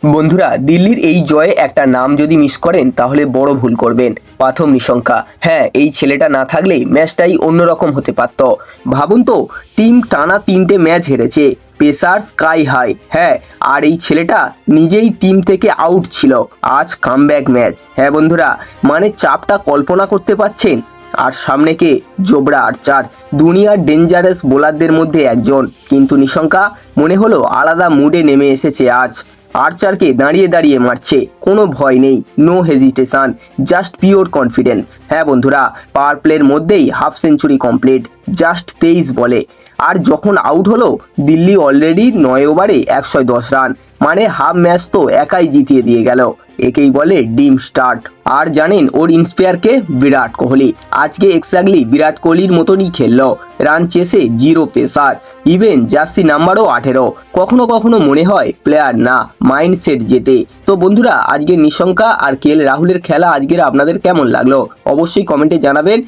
বন্ধুরা, দিল্লির এই জয়ে একটা নাম যদি মিস করেন তাহলে বড় ভুল করবেন। প্রথম নিশঙ্কা। হ্যাঁ, এই ছেলেটা না থাকলেই ম্যাচটাই অন্যরকম হতে পারত। ভাবুন তো, টিম টানা 3টে ম্যাচ হেরেছে, পেসার স্কাই হাই। হ্যাঁ, আর এই ছেলেটা নিজেই টিম থেকে আউট ছিল। আজ কামব্যাক ম্যাচ। হ্যাঁ বন্ধুরা, মানে চাপটা কল্পনা করতে পারছেন। আর সামনে কে? জোবরা আর্চার, দুনিয়ার ডেঞ্জারাস বোলারদের মধ্যে একজন। কিন্তু নিশঙ্কা মনে হলো আলাদা মুডে নেমে এসেছে আজ। আর্চারকে দাঁড়িয়ে দাঁড়িয়ে মারছে, কোনো ভয় নেই, no hesitation, just pure confidence. হ্যাঁ বন্ধুরা, পাওয়ার প্লের মধ্যেই হাফ সেঞ্চুরি কমপ্লিট, জাস্ট 23 বলে। আর যখন আউট হলো, দিল্লি অলরেডি 9 ওভারে 110 রান, মানে হাফ ম্যাচ তো একাই জিতিয়ে দিয়ে গেল। একেই বলে ডিম স্টার্ট। আর জানেন ওর ইন্সপায়ারকে? বিরাট কোহলি। আজকে এক্স্যাক্টলি বিরাট কোহলির মতনই খেললো, রান চেসে জিরো পেসার, ইভেন জার্সি নাম্বারও 18। কখনো কখনো মনে হয় প্লেয়ার না, মাইন্ডসেট জেতে। তো বন্ধুরা, আজকের নিশঙ্কা আর কে এল রাহুলের খেলা আজকের আপনাদের কেমন লাগলো অবশ্যই কমেন্টে জানাবেন।